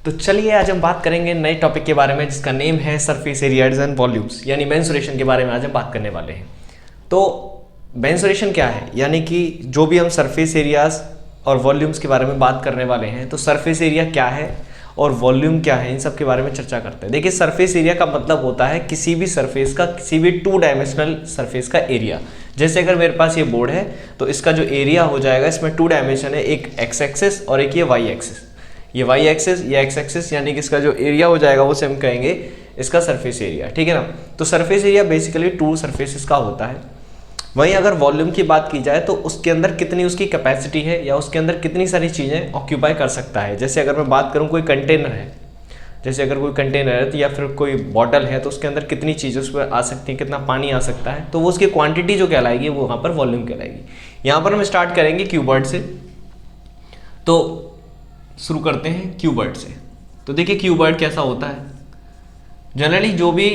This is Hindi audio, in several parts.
तो चलिए आज हम बात करेंगे नए टॉपिक के बारे में जिसका नेम है सरफेस एरियाज एंड वॉल्यूम्स, यानी मेंसुरेशन के बारे में आज हम बात करने वाले हैं। तो मेंसुरेशन क्या है, यानी कि जो भी हम सरफेस एरियाज और वॉल्यूम्स के बारे में बात करने वाले हैं, तो सरफेस एरिया क्या है और वॉल्यूम क्या है, इन सब के बारे में चर्चा करते हैं। देखिए, सरफेस एरिया का मतलब होता है किसी भी सरफेस का, किसी भी 2 डायमेंशनल सरफेस का एरिया। जैसे अगर मेरे पास ये बोर्ड है तो इसका जो एरिया हो जाएगा, इसमें 2 डायमेंशन है, एक एक्स एक्सिस और एक ये वाई एक्सिस। ये वाई एक्सिस या एक्स एक्सिस, यानी कि इसका जो एरिया हो जाएगा वो से हम कहेंगे इसका सरफेस एरिया, ठीक है ना। तो सरफेस एरिया बेसिकली 2 सरफेसेस का होता है। वहीं अगर वॉल्यूम की बात की जाए तो उसके अंदर कितनी उसकी कैपेसिटी है या उसके अंदर कितनी सारी चीज़ें ऑक्यूपाई कर सकता है। जैसे अगर मैं बात करूँ कोई कंटेनर है, जैसे अगर कोई कंटेनर है तो या फिर कोई बॉटल है, तो उसके अंदर कितनी चीज़ें उस पर आ सकती हैं, कितना पानी आ सकता है, तो वो उसकी क्वांटिटी जो कहलाएगी वो वहाँ पर वॉल्यूम कहलाएगी। यहाँ पर हम स्टार्ट करेंगे क्यूबर्ड से। तो शुरू करते हैं क्यूबर्ड से। तो देखिए क्यूबर्ड कैसा होता है। जनरली जो भी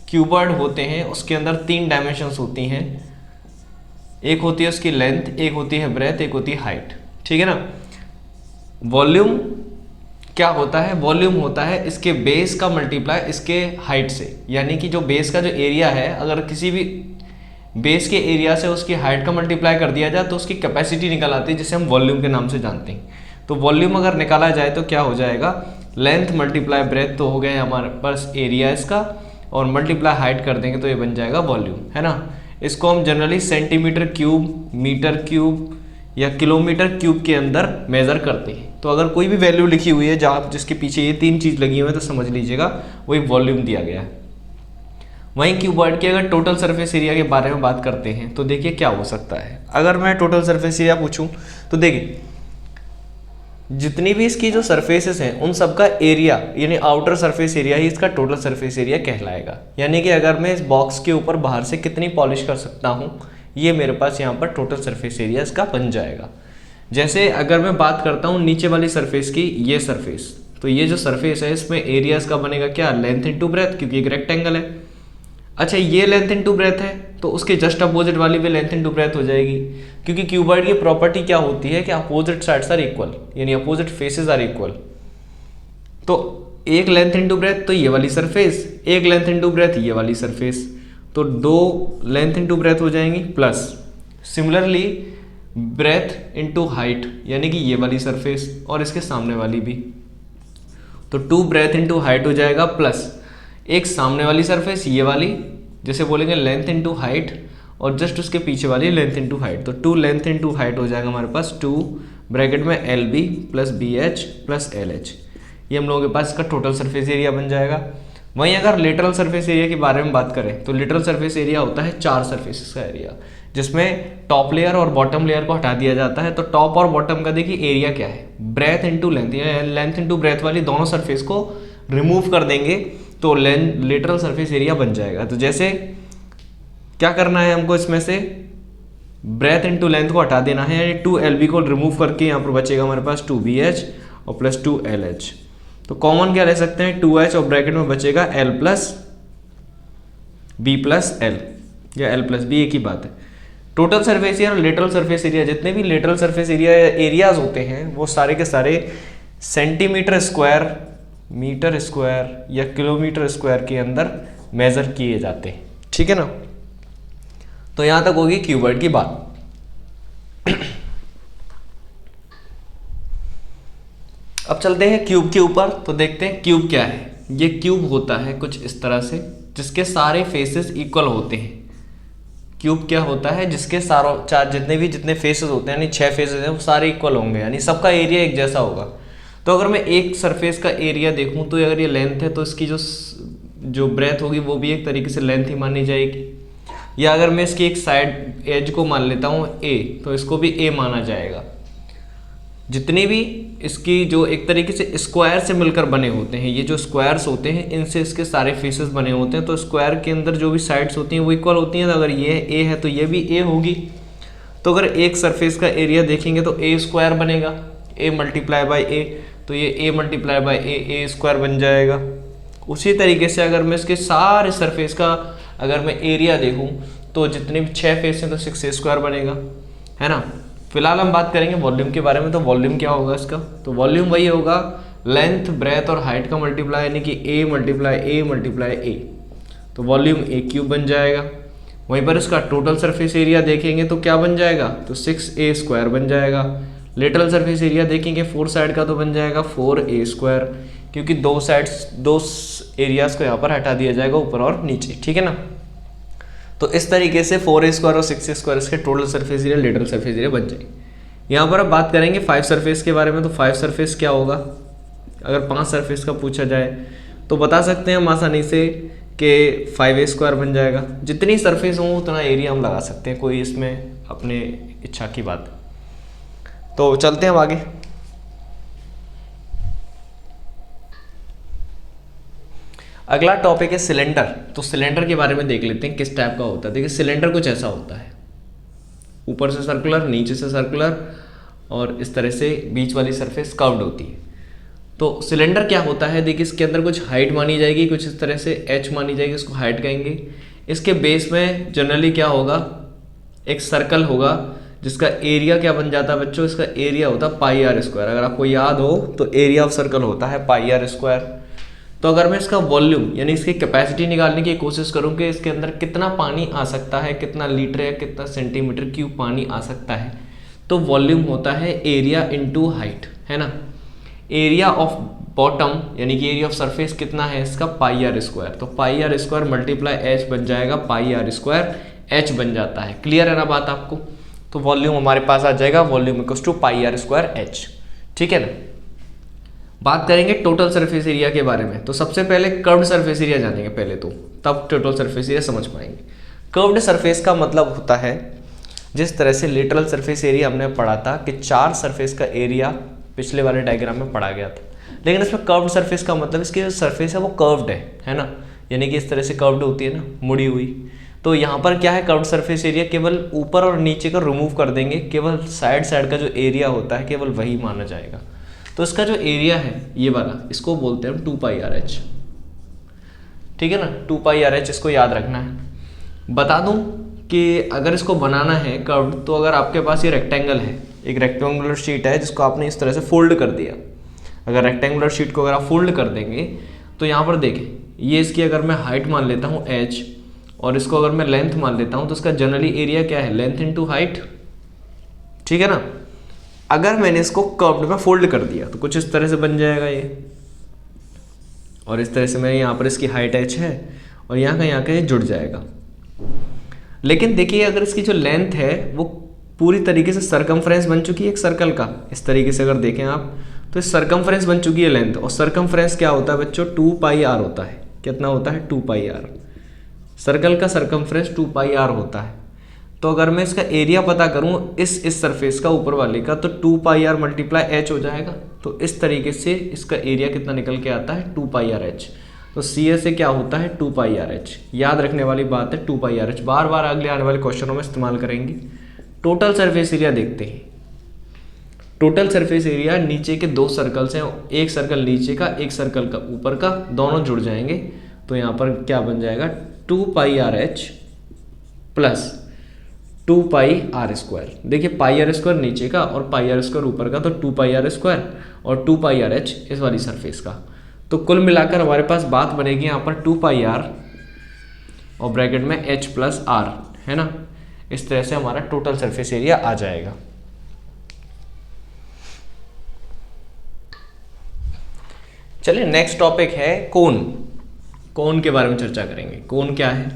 क्यूबर्ड होते हैं उसके अंदर 3 डायमेंशंस होती हैं। एक होती है उसकी लेंथ, एक होती है ब्रेथ, एक होती है हाइट, ठीक है ना। वॉल्यूम क्या होता है? वॉल्यूम होता है इसके बेस का मल्टीप्लाई इसके हाइट से, यानी कि जो बेस का जो एरिया है, अगर किसी भी बेस के एरिया से उसकी हाइट का मल्टीप्लाई कर दिया जाए तो उसकी कैपेसिटी निकल आती है, जिसे हम वॉल्यूम के नाम से जानते हैं। तो वॉल्यूम अगर निकाला जाए तो क्या हो जाएगा? लेंथ मल्टीप्लाई ब्रेथ तो हो गया हमारे पास एरिया इसका, और मल्टीप्लाई हाइट कर देंगे तो ये बन जाएगा वॉल्यूम, है ना। इसको हम generally centimetre cube, metre cube या किलोमीटर क्यूब के अंदर मेज़र करते हैं। तो अगर कोई भी वैल्यू लिखी हुई है जहाँ जिसके पीछे ये 3 चीज़ लगी हुई है तो समझ लीजिएगा वही वॉल्यूम दिया गया है। वहीं क्यूबर्ड के अगर टोटल सरफेस एरिया के बारे में बात करते हैं तो देखिए क्या हो सकता है। अगर मैं टोटल सरफेस एरिया पूछूं तो देखिए जितनी भी इसकी जो सरफेसेस हैं उन सब का एरिया, यानी आउटर सरफेस एरिया ही इसका टोटल सरफेस एरिया कहलाएगा। यानी कि अगर मैं इस बॉक्स के ऊपर बाहर से कितनी पॉलिश कर सकता हूँ, ये मेरे पास यहाँ पर टोटल सरफेस एरिया इसका बन जाएगा। जैसे अगर मैं बात करता हूँ नीचे वाली सरफेस की, ये सरफेस, तो ये जो सरफेस है इसमें एरिया इसका बनेगा क्या? लेंथ इंटू ब्रेथ, क्योंकि एक रेक्टेंगल है। अच्छा, ये लेंथ इंटू ब्रेथ है तो उसके जस्ट अपोजिट वाली भी लेंथ इंटू ब्रेथ हो जाएगी, क्योंकि क्यूबर्ड की प्रॉपर्टी क्या होती है कि अपोजिट साइड्स आर इक्वल, यानी अपोजिट फेसेस आर इक्वल। तो एक लेंथ इंटू ब्रेथ तो ये वाली सरफेस, एक लेंथ इंटू ब्रेथ ये वाली सरफेस, तो 2 लेंथ इंटू ब्रेथ हो जाएंगी, plus similarly breath into height, यानी कि ये वाली सरफेस और इसके सामने वाली भी, तो 2 ब्रेथ इंटू हाइट हो जाएगा, प्लस एक सामने वाली सरफेस ये वाली, जैसे बोलेंगे लेंथ इंटू हाइट, और जस्ट उसके पीछे वाली लेंथ इंटू हाइट, तो 2 लेंथ इंटू हाइट हो जाएगा हमारे पास 2 ब्रैकेट में LB plus BH plus LH। ये हम लोगों के पास इसका टोटल सरफेस एरिया बन जाएगा। वहीं अगर लेटरल सरफेस एरिया के बारे में बात करें तो लेटरल सरफेस एरिया होता है 4 सरफेसेस का एरिया, जिसमें टॉप लेयर और बॉटम लेयर को हटा दिया जाता है। तो टॉप और बॉटम का देखिए एरिया क्या है? ब्रेथ इंटू लेंथ, या लेंथ इंटू ब्रेथ वाली दोनों सरफेस को रिमूव कर देंगे तो लेटरल सरफेस एरिया बन जाएगा। तो जैसे क्या करना है हमको, इसमें से ब्रेथ इंटू लेंथ को हटा देना है, यानी 2LB को रिमूव करके यहाँ पर बचेगा हमारे पास 2BH और प्लस 2LH। तो कॉमन क्या ले सकते हैं? 2H और ब्रैकेट में बचेगा L plus B plus L, या L प्लस B, एक ही बात है। टोटल सरफेस एरिया और लेटरल सरफेस एरिया, जितने भी लेटरल सरफेस एरियाज होते हैं वो सारे के सारे सेंटीमीटर स्क्वायर, मीटर स्क्वायर या किलोमीटर स्क्वायर के अंदर मेजर किए जाते हैं, ठीक है ना। तो यहां तक होगी क्यूबर्ड की बात। अब चलते हैं क्यूब के ऊपर, तो देखते हैं क्यूब क्या है। ये क्यूब होता है कुछ इस तरह से, जिसके सारे फेसेस इक्वल होते हैं। क्यूब क्या होता है? जिसके जितने फेसेस होते हैं, यानी 6 फेसेस हैं, वो सारे इक्वल होंगे, यानी सबका एरिया एक जैसा होगा। तो अगर मैं एक सरफेस का एरिया देखूं तो अगर ये लेंथ है तो इसकी जो ब्रेथ होगी वो भी एक तरीके से लेंथ ही मानी जाएगी। या अगर मैं इसकी एक साइड एज को मान लेता हूँ A, तो इसको भी A माना जाएगा। जितने भी इसकी जो एक तरीके से स्क्वायर से मिलकर बने होते हैं, ये जो स्क्वायर्स होते हैं इनसे इसके सारे फेसेस बने होते हैं। तो स्क्वायर के अंदर जो भी साइड्स होती हैं वो इक्वल होती हैं। तो अगर ये A है तो ये भी A होगी। तो अगर एक सरफेस का एरिया देखेंगे तो A स्क्वायर बनेगा, A मल्टीप्लाई बाई A, तो ये A multiply by A square बन जाएगा। उसी तरीके से अगर मैं इसके सारे सरफेस का अगर मैं एरिया देखूं तो जितने भी 6 फेस हैं तो 6A स्क्वायर बनेगा, है ना। फिलहाल हम बात करेंगे वॉल्यूम के बारे में। तो वॉल्यूम क्या होगा इसका, तो वॉल्यूम वही होगा लेंथ ब्रेथ और हाइट का मल्टीप्लाई, यानी कि ए मल्टीप्लाई ए, तो वॉल्यूम ए क्यूब बन जाएगा। वहीं पर इसका टोटल सरफेस एरिया देखेंगे तो क्या बन जाएगा, तो 6a² बन जाएगा। लेटरल सरफेस एरिया देखेंगे 4 साइड का तो बन जाएगा 4a², क्योंकि दो एरियाज को यहाँ पर हटा दिया जाएगा ऊपर और नीचे, ठीक है ना। तो इस तरीके से 4a² और 6a² इसके total surface area lateral surface area बन जाएंगे। यहाँ पर अब बात करेंगे 5 सरफेस के बारे में। तो 5 सरफेस क्या होगा, अगर 5 सरफेस का पूछा जाए तो बता सकते हैं हम आसानी से कि 5a² बन जाएगा। जितनी सरफेस हो उतना एरिया हम लगा सकते हैं, कोई इसमें अपने इच्छा की बात। तो चलते हैं हम आगे। अगला टॉपिक है सिलेंडर। तो सिलेंडर के बारे में देख लेते हैं किस टाइप का होता है। देखिए सिलेंडर कुछ ऐसा होता है, ऊपर से सर्कुलर, नीचे से सर्कुलर, और इस तरह से बीच वाली सरफेस कर्व्ड होती है। तो सिलेंडर क्या होता है, देखिए इसके अंदर कुछ हाइट मानी जाएगी, कुछ इस तरह से एच मानी जाएगी, इसको हाइट कहेंगे। इसके बेस में जनरली क्या होगा, एक सर्कल होगा जिसका एरिया क्या बन जाता है बच्चों, इसका एरिया होता है πr²। अगर आपको याद हो तो एरिया ऑफ सर्कल होता है πr²। तो अगर मैं इसका वॉल्यूम यानी इसकी कैपेसिटी निकालने की कोशिश करूँ कि इसके अंदर कितना पानी आ सकता है, कितना लीटर या कितना सेंटीमीटर क्यूब पानी आ सकता है, तो वॉल्यूम होता है एरिया इंटू हाइट, है ना। एरिया ऑफ बॉटम यानी कि एरिया ऑफ सरफेस कितना है इसका πr², तो πr² मल्टीप्लाई एच बन जाएगा πr² एच बन जाता है। क्लियर है ना बात आपको। तो वॉल्यूम हमारे पास आ जाएगा volume equals to πr² H, ठीक है ना। बात करेंगे टोटल सरफेस एरिया के बारे में। तो सबसे पहले कर्व्ड सरफेस एरिया जानेंगे पहले, तो तब टोटल सरफेस एरिया समझ पाएंगे। कर्व्ड सरफेस का मतलब होता है, जिस तरह से लेटरल सरफेस एरिया हमने पढ़ा था कि 4 सरफेस का एरिया पिछले वाले डायग्राम में पढ़ा गया था, लेकिन इसमें कर्व्ड सरफेस का मतलब इसकी जो सरफेस है वो कर्व्ड है ना, यानी कि इस तरह से कर्व्ड होती है ना, मुड़ी हुई। तो यहाँ पर क्या है, कर्व्ड सरफेस एरिया केवल ऊपर और नीचे का रिमूव कर देंगे, केवल साइड का जो एरिया होता है केवल वही माना जाएगा। तो इसका जो एरिया है ये वाला, इसको बोलते हैं हम 2πrh, ठीक है ना। 2πrh इसको याद रखना है। बता दूं कि अगर इसको बनाना है कर्व्ड, तो अगर आपके पास ये रेक्टेंगल है, एक रेक्टेंगुलर शीट है जिसको आपने इस तरह से फोल्ड कर दिया, अगर रेक्टेंगुलर शीट को अगर आप फोल्ड कर देंगे तो यहाँ पर देखें, ये इसकी अगर मैं हाइट मान लेता हूँ h, और इसको अगर मैं लेंथ मान लेता हूँ, तो इसका जनरली एरिया क्या है, लेंथ इंटू हाइट, ठीक है ना। अगर मैंने इसको कर्व्ड में फोल्ड कर दिया तो कुछ इस तरह से बन जाएगा ये, और इस तरह से मैं यहाँ पर इसकी हाइट h है और यहाँ का ये जुड़ जाएगा। लेकिन देखिए अगर इसकी जो लेंथ है वो पूरी तरीके से सरकमफ्रेंस बन चुकी है एक सर्कल का, इस तरीके से अगर देखें आप तो इस सरकमफ्रेंस बन चुकी है लेंथ, और सरकमफ्रेंस क्या होता है बच्चों, 2πr होता है। कितना होता है, 2πr। सर्कल का सरकमफ्रेंस 2πr होता है। तो अगर मैं इसका एरिया पता करूं इस सरफेस का ऊपर वाले का, तो 2πr मल्टीप्लाई h हो जाएगा। तो इस तरीके से इसका एरिया कितना निकल के आता है, 2πrh। तो cs से क्या होता है, 2πrh। याद रखने वाली बात है 2πrh, बार बार अगले आने वाले क्वेश्चनों में इस्तेमाल करेंगे। टोटल सरफेस एरिया देखते हैं। टोटल सरफेस एरिया नीचे के 2 सर्कल्स हैं, एक सर्कल नीचे का एक सर्कल का ऊपर का, दोनों जुड़ जाएंगे। तो यहाँ पर क्या बन जाएगा, 2πrh प्लस 2πr²। देखिए πr² नीचे का और πr² ऊपर का, तो 2πr² और 2πrh इस वाली सरफेस का। तो कुल मिलाकर हमारे पास बात बनेगी यहाँ पर 2πr और ब्रैकेट में h प्लस r, है ना। इस तरह से हमारा टोटल सरफेस एरिया आ जाएगा। चलिए नेक्स्ट टॉपिक है कोन। कोन के बारे में चर्चा करेंगे। कोन क्या है,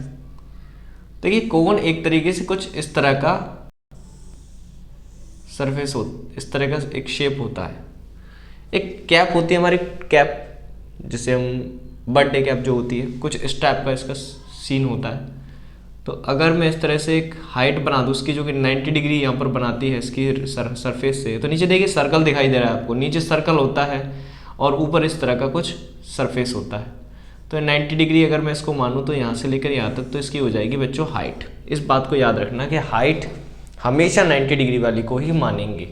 देखिए कोन एक तरीके से कुछ इस तरह का सरफेस हो, इस तरह का एक शेप होता है। एक कैप होती है हमारी, कैप जिसे हम बर्थडे कैप जो होती है, कुछ इस टाइप का इसका सीन होता है। तो अगर मैं इस तरह से एक हाइट बना दूँ उसकी, जो कि 90 डिग्री यहाँ पर बनाती है इसकी सरफेस से, तो नीचे देखिए सर्कल दिखाई दे रहा है आपको, नीचे सर्कल होता है और ऊपर इस तरह का कुछ सरफेस होता है। तो 90 डिग्री अगर मैं इसको मानूँ तो यहाँ से लेकर यहाँ तक, तो इसकी हो जाएगी बच्चों हाइट। इस बात को याद रखना कि हाइट हमेशा 90 डिग्री वाली को ही मानेंगे।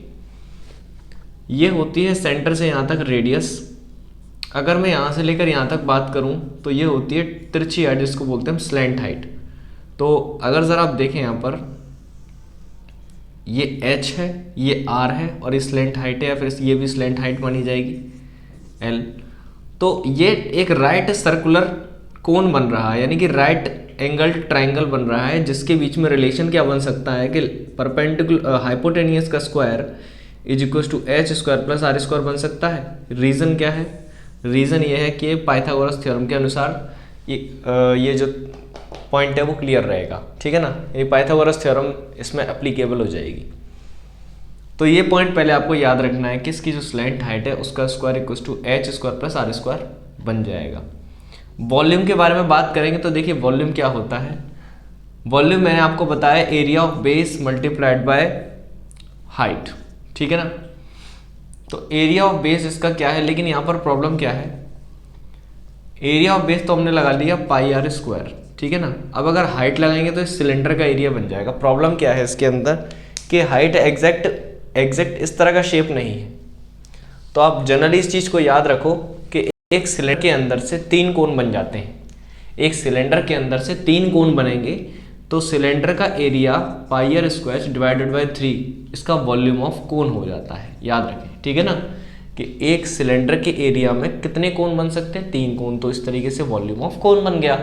ये होती है सेंटर से यहाँ तक रेडियस। अगर मैं यहाँ से लेकर यहाँ तक बात करूँ तो ये होती है तिरछी हाइट, जिसको बोलते हैं हम स्लैंट हाइट। तो अगर ज़रा आप देखें यहाँ पर, ये h है, ये r है और ये स्लेंट हाइट है, या फिर ये भी स्लेंट हाइट मानी जाएगी l। तो ये एक राइट सर्कुलर कोन बन रहा है, यानी कि राइट एंगल ट्राइंगल बन रहा है, जिसके बीच में रिलेशन क्या बन सकता है कि परपेंडिकुलर हाइपोटेनियस का square is equal to h square plus r square बन सकता है। रीज़न क्या है? रीज़न ये है कि पाइथागोरस थ्योरम के अनुसार ये जो पॉइंट है वो क्लियर रहेगा, ठीक है ना, ये पाइथागोरस थ्योरम इसमें एप्लीकेबल हो जाएगी। तो ये पॉइंट पहले आपको याद रखना है कि इसकी जो स्लेंट हाइट है उसका square equal to h square plus r square बन जाएगा। वॉल्यूम के बारे में बात करेंगे तो देखिए वॉल्यूम क्या होता है। वॉल्यूम मैंने आपको बताया area of base multiplied by height, ठीक है ना। तो एरिया ऑफ बेस इसका क्या है, लेकिन यहाँ पर प्रॉब्लम क्या है, एरिया ऑफ बेस तो हमने लगा लिया पाई आर स्क्वायर, ठीक है ना। अब अगर हाइट लगाएंगे तो इस सिलेंडर का एरिया बन जाएगा। प्रॉब्लम क्या है इसके अंदर कि हाइट एग्जैक्ट इस तरह का शेप नहीं है। तो आप जनरली इस चीज़ को याद रखो कि एक सिलेंडर के अंदर से 3 कोन बन जाते हैं। एक सिलेंडर के अंदर से 3 कोन बनेंगे तो सिलेंडर का area pi r square divided by 3 इसका वॉल्यूम ऑफ कोन हो जाता है, याद रखें, ठीक है ना, कि एक सिलेंडर के एरिया में कितने कोन बन सकते हैं, 3 कोन। तो इस तरीके से वॉल्यूम ऑफ कोन बन गया।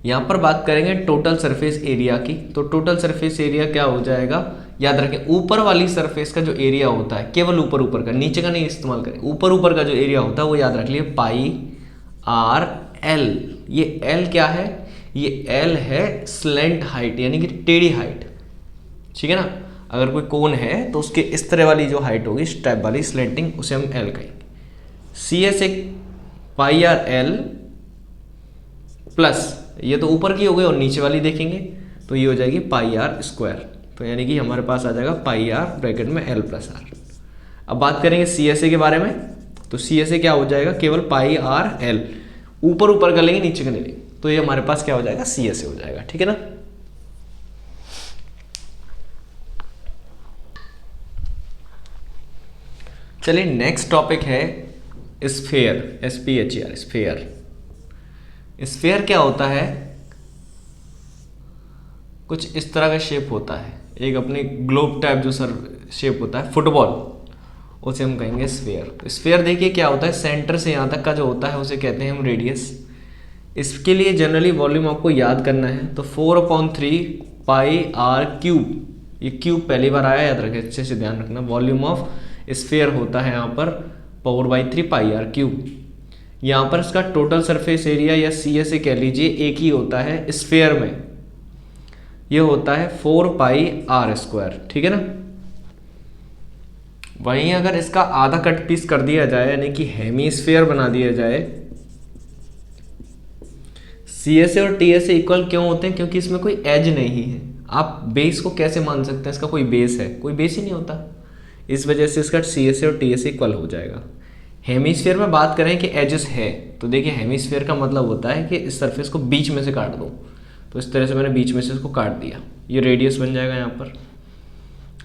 यहाँ पर बात करेंगे टोटल सरफेस एरिया की। तो टोटल सरफेस एरिया क्या हो जाएगा, याद रखें ऊपर वाली सरफेस का जो एरिया होता है, केवल ऊपर का, नीचे का नहीं इस्तेमाल करें, ऊपर का जो एरिया होता है वो याद रख लिए पाई आर एल। ये एल क्या है, ये एल है स्लेंट हाइट यानी कि टेढ़ी हाइट, ठीक है ना। अगर कोई कोन है तो उसके इस तरह वाली जो हाइट होगी, इस टाइप वाली स्लेंटिंग, उसे हम एल कहेंगे। सी एस एक पाई आर एल प्लस, ये तो ऊपर की हो गई और नीचे वाली देखेंगे तो ये हो जाएगी पाई आर स्क्वायर। तो यानी कि हमारे पास आ जाएगा पाई आर ब्रैकेट में एल प्लस आर। अब बात करेंगे सी एस ए के बारे में। तो सी एस ए क्या हो जाएगा, केवल पाई आर एल, ऊपर का लेंगे नीचे का नहीं लेंगे, तो ये हमारे पास क्या हो जाएगा, सी एस ए हो जाएगा, ठीक है ना। चलिए नेक्स्ट टॉपिक है स्फीयर, SPHER, स्फीयर। स्फीयर क्या होता है, कुछ इस तरह का शेप होता है, एक अपने ग्लोब टाइप जो सर शेप होता है फुटबॉल, उसे हम कहेंगे स्फीयर। स्फीयर देखिए क्या होता है, सेंटर से यहाँ तक का जो होता है उसे कहते हैं हम रेडियस। इसके लिए जनरली वॉल्यूम आपको याद करना है, तो 4/3 पाई आर क्यूब, ये क्यूब पहली बार आया, याद रखें, अच्छे से ध्यान रखना। वॉल्यूम ऑफ स्फीयर होता है यहाँ पर पावर/3 पाई आर क्यूब। यहाँ पर इसका टोटल सरफेस एरिया या CSA कह लीजिए एक ही होता है स्फीयर में, ये होता है 4 पाई आर स्क्वायर, ठीक है ना। वहीं अगर इसका आधा कट पीस कर दिया जाए यानी कि हेमीस्फीयर बना दिया जाए, CSA और TSA इक्वल क्यों होते हैं, क्योंकि इसमें कोई एज नहीं है। आप बेस को कैसे मान सकते हैं, इसका कोई बेस है, कोई बेस ही नहीं होता, इस वजह से इसका CSA और TSA इक्वल हो जाएगा। हेमीस्फीयर में बात करें कि एजेस है, तो देखिए हेमीस्फीयर का मतलब होता है कि इस सरफेस को बीच में से काट दो, तो इस तरह से मैंने बीच में से इसको काट दिया, ये रेडियस बन जाएगा यहाँ पर।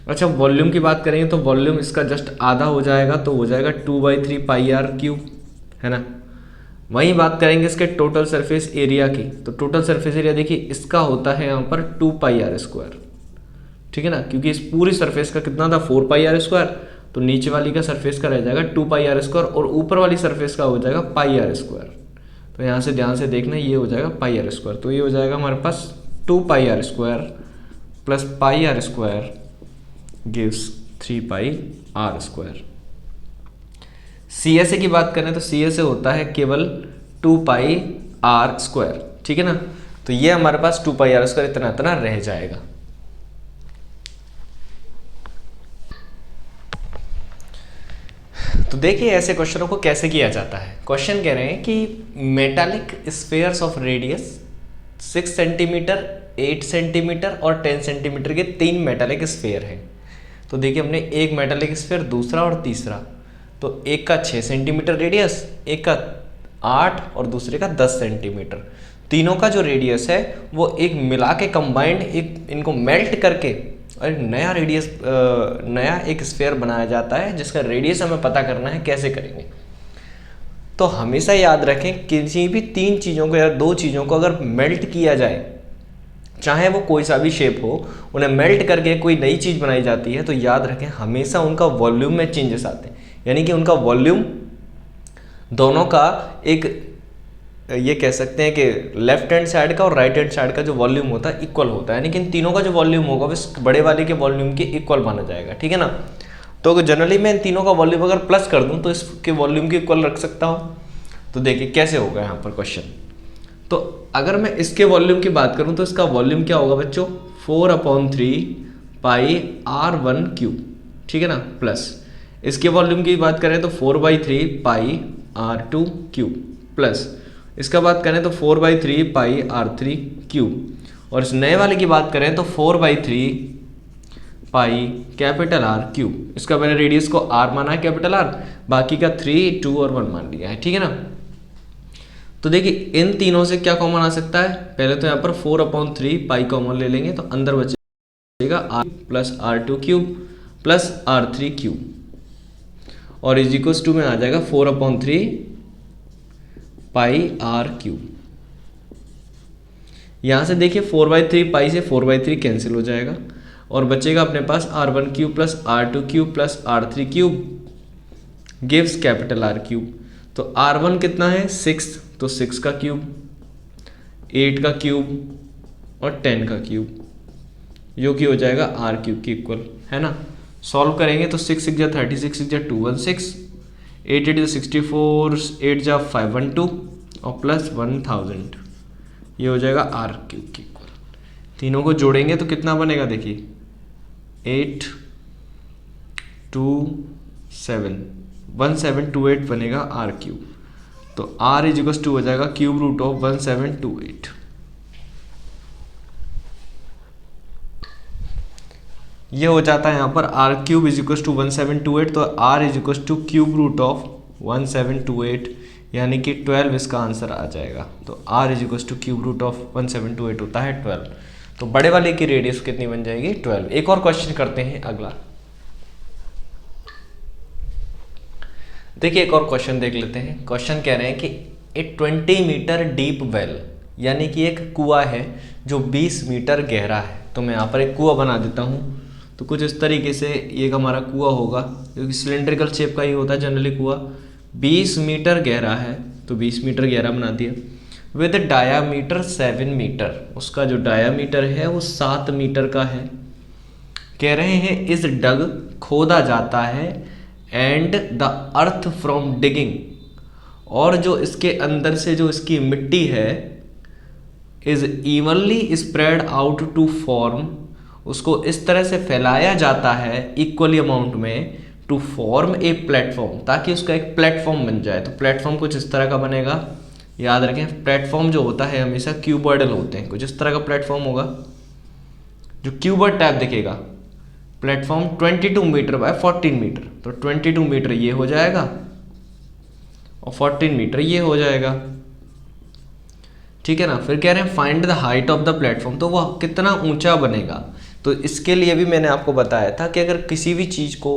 अच्छा वॉल्यूम की बात करेंगे तो वॉल्यूम इसका जस्ट आधा हो जाएगा, तो हो जाएगा 2/3 पाई आर क्यूब, है ना। वहीं बात करेंगे इसके टोटल सरफेस एरिया की, तो टोटल सरफेस एरिया देखिए इसका होता है यहाँ पर 2 पाई आर स्क्वायर, ठीक है ना, क्योंकि इस पूरी सरफेस का कितना था 4 पाई आर स्क्वायर, तो नीचे वाली का सरफेस का रह जाएगा 2 पाई आर स्क्वायर और ऊपर वाली सरफेस का हो जाएगा पाई आर स्क्वायर। तो यहाँ से ध्यान से देखना, ये हो जाएगा पाई आर स्क्वायर, तो ये हो जाएगा हमारे पास 2 pi r square plus pi r square gives 3 pi r square. CSA की बात करें तो CSA होता है केवल 2 पाई आर स्क्वायर, ठीक है ना। तो ये हमारे पास 2 पाई आर स्क्वायर इतना रह जाएगा। तो देखिए ऐसे क्वेश्चनों को कैसे किया जाता है। क्वेश्चन कह रहे हैं कि metallic spheres of radius 6 centimetre, 8 centimetre और 10 सेंटीमीटर के 3 मेटालिक स्फीयर हैं। तो देखिए हमने एक मेटालिक स्फीयर, दूसरा और तीसरा, तो एक का 6 सेंटीमीटर रेडियस, एक का 8 और दूसरे का 10 सेंटीमीटर। तीनों का जो रेडियस है वो एक मिला के कंबाइंड, एक इनको मेल्ट करके और नया रेडियस, नया एक स्फीयर बनाया जाता है, जिसका रेडियस हमें पता करना है। कैसे करेंगे, तो हमेशा याद रखें किसी भी 3 चीज़ों को या 2 चीज़ों को अगर मेल्ट किया जाए चाहे वो कोई सा भी शेप हो, उन्हें मेल्ट करके कोई नई चीज़ बनाई जाती है तो याद रखें हमेशा उनका वॉल्यूम में चेंजेस आते हैं, यानी कि उनका वॉल्यूम दोनों का एक, ये कह सकते हैं कि लेफ्ट हैंड साइड का और राइट हैंड साइड का जो वॉल्यूम होता है इक्वल होता है, यानी कि इन तीनों का जो वॉल्यूम होगा वो इस बड़े वाले के वॉल्यूम के इक्वल माना जाएगा, ठीक है ना। तो जनरली मैं इन तीनों का वॉल्यूम अगर प्लस कर दूं तो इसके वॉल्यूम के इक्वल रख सकता हूं। तो देखिए कैसे होगा यहाँ पर क्वेश्चन। तो अगर मैं इसके वॉल्यूम की बात करूं तो इसका वॉल्यूम क्या होगा बच्चों, 4/3 पाई r1 क्यूब, ठीक है ना, प्लस इसके वॉल्यूम की बात करें तो 4/3 पाई r2 क्यूब, प्लस इसका बात करें तो 4/3 पाई r3 क्यूब, और इस नए वाले की बात करें तो 4/3 पाई कैपिटल R क्यूब। इसका मैंने रेडियस को R माना है कैपिटल R, बाकी का 3, 2 और 1 मान लिया है, ठीक है ना। तो देखिए इन तीनों से क्या कॉमन आ सकता है, पहले तो यहाँ पर 4/3 पाई कॉमन ले लेंगे तो अंदर बचेगा R plus R2 cube plus R3 cube, और इज इक्वल्स टू में आ जाएगा 4/3 पाई R क्यूब। यहाँ से देखिए 4/3 पाई से 4/3 कैंसिल हो जाएगा और बचेगा अपने पास R1 cube plus R2 cube plus R3 cube gives capital R cube. तो R1 कितना है 6, तो 6 का क्यूब, 8 का क्यूब और 10 का क्यूब, जो कि हो जाएगा R क्यूब की इक्वल, है ना। सॉल्व करेंगे तो 6 6 जा 36, 6 जा 216, 8 8 जा 64, 8 जा 512 और प्लस 1000, ये हो जाएगा R क्यूब की इक्वल। तीनों को जोड़ेंगे तो कितना बनेगा देखिए 8 2 7 1728 बनेगा R क्यूब। तो R इज इक्वल टू हो जाएगा क्यूब रूट ऑफ 1728। ये हो जाता है यहाँ पर R cube is equal to 1728, तो R is equal to cube root of 1728, यानी कि 12 इसका आंसर आ जाएगा। तो R is equal to cube root of 1728 होता है 12। तो बड़े वाले की रेडियस कितनी बन जाएगी 12। एक और क्वेश्चन करते हैं अगला। देखिए एक और क्वेश्चन देख लेते हैं। क्वेश्चन कह रहे हैं कि एक 20 मीटर डीप वेल, यानी कि एक कुआं है जो 20 मीटर गहरा है। तो मैं यहाँ पर एक कुआं बना देता हूँ। तो कुछ इस तरीके से ये हमारा कुआं होगा, जो कि सिलेंड्रिकल शेप का ही होता है जनरली कुआं। 20 मीटर गहरा है, तो 20 मीटर गहरा बना दिया। विद डायामीटर 7 मीटर, उसका जो डायामीटर है वो 7 मीटर का है। कह रहे हैं इस डग खोदा जाता है and the earth from digging, और जो इसके अंदर से जो इसकी मिट्टी है is evenly spread out to form, उसको इस तरह से फैलाया जाता है इक्वली अमाउंट में टू फॉर्म ए प्लेटफॉर्म, ताकि उसका एक प्लेटफॉर्म बन जाए। तो प्लेटफॉर्म कुछ इस तरह का बनेगा। याद रखें प्लेटफॉर्म जो होता है हमेशा क्यूबॉइडल होते हैं। कुछ इस तरह का प्लेटफॉर्म होगा जो क्यूबॉइड टाइप दिखेगा। प्लेटफॉर्म 22 मीटर बाय 14 मीटर, तो 22 मीटर ये हो जाएगा और 14 मीटर ये हो जाएगा, ठीक है ना। फिर कह रहे हैं find the height of the platform, तो वह कितना ऊंचा बनेगा। तो इसके लिए भी मैंने आपको बताया था कि अगर किसी भी चीज़ को,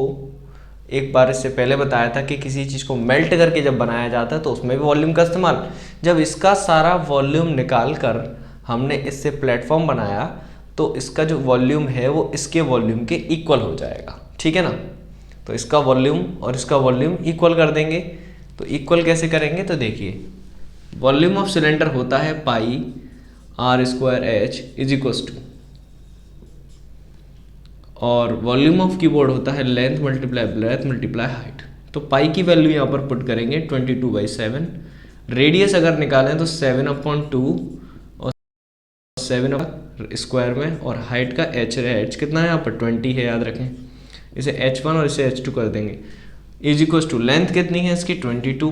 एक बार इससे पहले बताया था कि किसी चीज़ को मेल्ट करके जब बनाया जाता है तो उसमें भी वॉल्यूम का इस्तेमाल। जब इसका सारा वॉल्यूम निकाल कर हमने इससे प्लेटफॉर्म बनाया तो इसका जो वॉल्यूम है वो इसके वॉल्यूम के इक्वल हो जाएगा, ठीक है ना। तो इसका वॉल्यूम और इसका वॉल्यूम इक्वल कर देंगे। तो इक्वल कैसे करेंगे, तो देखिए वॉल्यूम ऑफ सिलेंडर होता है pi r² h is equals to, और वॉल्यूम ऑफ कीबोर्ड होता है length multiply breadth multiply height. तो पाई की वैल्यू यहाँ पर पुट करेंगे 22/7। रेडियस अगर निकालें तो 7/2 और 7 में, और हाइट का h कितना है यहाँ पर 20 है, याद रखें। इसे h1 और इसे h2 कर देंगे। इज इक्वल्स टू लेंथ कितनी है इसकी 22,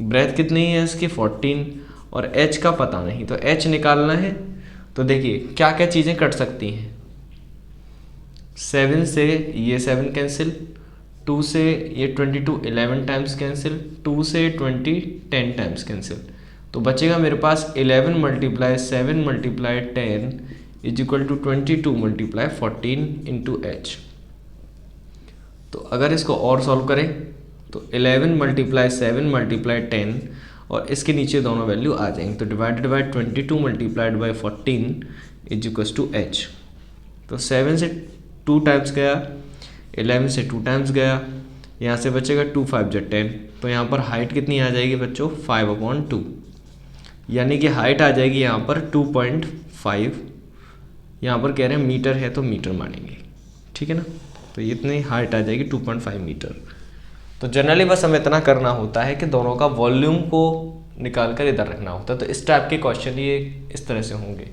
ब्रेथ कितनी है इसकी 14, और h का पता नहीं, तो h निकालना है। तो देखिए क्या क्या चीज़ें कट सकती हैं। 7 से ये 7 कैंसिल, 2 से ये 22 11 टाइम्स कैंसिल, 2 से 20 10 टाइम्स कैंसिल। तो बचेगा मेरे पास 11 × 7 × 10 is equal to 22 × 14 into h। तो अगर इसको और सॉल्व करें तो 11 × 7 × 10 और इसके नीचे दोनों वैल्यू आ जाएंगे। तो divided by 22 × 14 is equals to h. तो 7 से 2 टाइम्स गया, 11 से 2 टाइम्स गया, यहाँ से बचेगा 2 5 जो 10। तो यहाँ पर हाइट कितनी आ जाएगी बच्चों 5/2, यानी कि हाइट आ जाएगी यहाँ पर 2.5। यहाँ पर कह रहे हैं मीटर है तो मीटर मानेंगे, ठीक है ना। तो इतनी हाइट आ जाएगी 2.5 मीटर। तो जनरली बस हमें इतना करना होता है कि दोनों का वॉल्यूम को निकाल कर इधर रखना होता है। तो इस टाइप के क्वेश्चन ये इस तरह से होंगे।